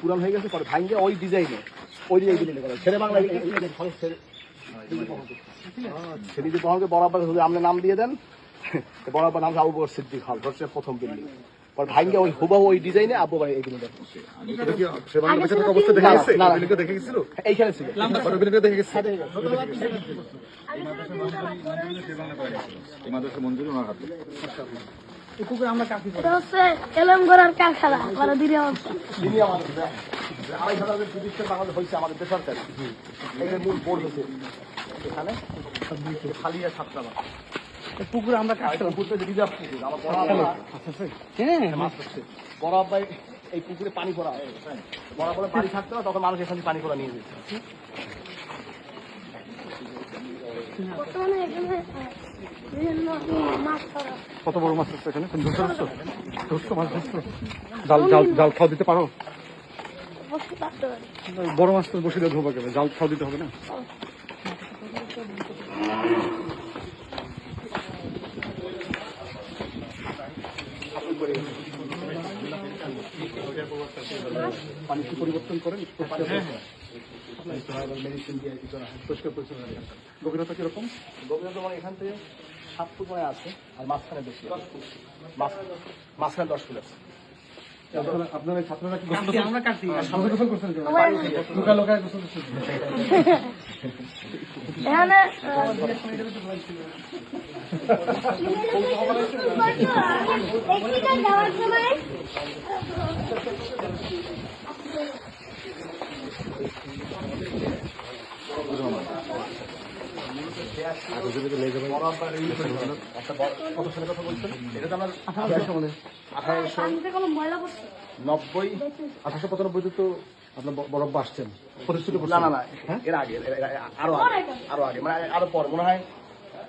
পুরান হয়ে গেছে, পরে ভাঙ্গে ওই ডিজাইনে ছেড়ে বাংলা ছেড়ে বহরকে বরাবর যদি আপনি নাম দিয়ে দেন, বরাবর নাম আবু বকর সিদ্দিক হল, হচ্ছে প্রথম বিল্ডিং। পরে ভাঙ্গে ওই হুবাহু ওই ডিজাইনে আবু ভাই এইগুলো এইখানে ছিল। আমাদের বেসরকারি মূল বোর্ড হচ্ছে এখানে খালিয়া ছাত্রাবাস পুকুরে আমরা বরাব ভাই এই পুকুরে পানি করা বরাবর পানি থাকতো না, তখন মানুষ এখানে পানি করা নিয়ে যেত। কত বড় মাছ আছে এখানে? মাছ জাল খাওয়া দিতে পারো? বড় মাছ তো বসিলে ধোবা গেলে, জাল খাওয়া দিতে হবে না? পানি কি পরিবর্তন করেন? গভীরতা কিরকম? গভীরতা মানে এখান থেকে 7 ফুট মানে আছে, আর মাঝখানে বেশি, মাঝখানে 10 ফুট আছে। আপনার ছাত্ররা কি গোসল করছেন? ’1895 তো আপনার বরফ আসছেন প্রতিষ্ঠিত? না, এর আগে, আরো আগে মানে আরো পর মনে হয়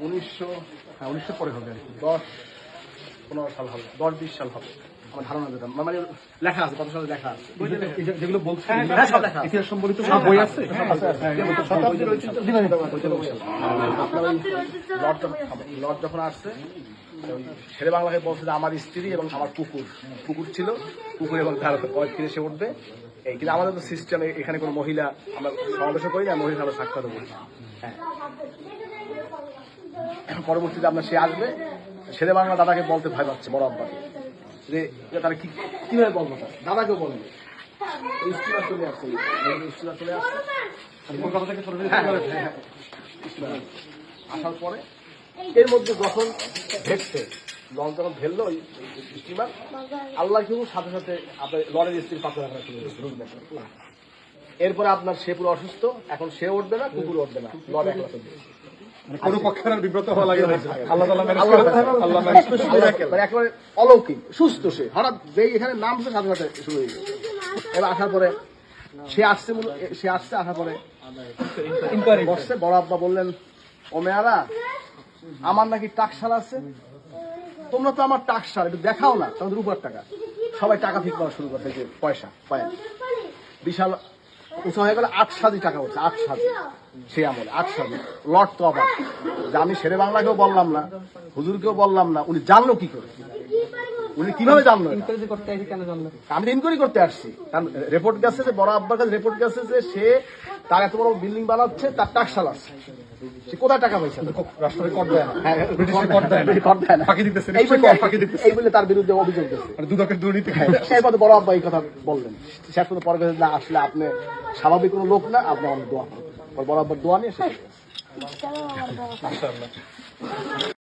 1900 পরে হবে, 10-15 সাল হবে, 10-20 সাল হবে আমার ধারণা, যেটা মানে লেখা আছে, কত সালে লেখা আছে, যেগুলো বলছেন সব লেখা আছে, ইতিহাস সম্বলিত সব বই আছে। লর্ড যখন আসছে, শেরে বাংলাকে বলছে যে আমার স্ত্রী এবং আমার পুকুর ছিল, পুকুর এবং তার ওয়াইফ ফিরে এসে উঠবে। এই কিন্তু আমাদের তো সিস্টেম, এখানে কোনো মহিলা আমরা সমাবেশও করি না, মহিলা আমরা সাক্ষাৎ করি। হ্যাঁ, পরবর্তীতে আপনার সে আসবে, শেরে বাংলা দাদাকে বলতে ভয় পাচ্ছে, বড় আব্বাকে, যে তারা কিভাবে বলবো, দাদাকেও বলেন স্টিমার চলে আসছে, কলকাতা থেকে আসার পরে এর মধ্যে যখন ভেটছে, লঞ্চ যখন ভেললো ওই স্টিমার, আল্লাহ কিন্তু সাথে সাথে আপনার লরের স্ত্রীর পাশে রাখা শুরু করেছে। এরপরে আপনার সে পুরো অসুস্থ, এখন সে উঠবে না, কুকুর উঠবে না, লড় একলা চলবে। কোনো পক্ষের বিব্রত হওয়া লাগে একেবারে অলৌকিক সুস্থ, সে হঠাৎ যেই এখানে নামছে সাথে সাথে শুরু হয়ে গেছে। এবার আসার পরে সে আসছে আসার পরে বসছে, বড় আব্বা বললেন, ও মেয়ারা, আমার নাকি টাকশাল আছে, তোমরা তো আমার টাকশাল একটু দেখাও না, তোমাদের উপর টাকা। সবাই টাকা ঠিক করা শুরু করছে, যে পয়সা পায়, বিশাল উঁচু হয়ে গেল, 8 সাজি টাকা হচ্ছে, 8 সাজি, সে আমলে 8 সাজি লট। তো আবার যে আমি শেরে বাংলাকেও বললাম না, হুজুরকেও বললাম না, উনি জানলো কি করে, উনি কিভাবে জানলো? আমি তো ইনকোয়ারি করতে আসছি, কারণ রিপোর্ট গেছে যে বড় আব্বার কাছে রিপোর্ট গেছে যে সে তার এত বড় বিল্ডিং বানাচ্ছে, তার টাকশাল আছে, সে কোথায় টাকা পয়সা রাষ্ট্রের কর দেয় না, এই বলে তার বিরুদ্ধে অভিযোগ দিচ্ছে, দুর্নীতি। এরপরে বড় আব্বা এই কথা বললেন, শেষ পর্যন্ত পরে না, আসলে আপনি স্বাভাবিক কোনো লোক না, আপনি আমাদের দোয়া করেন। বড় আব্বার দোয়া নিয়ে শেষ।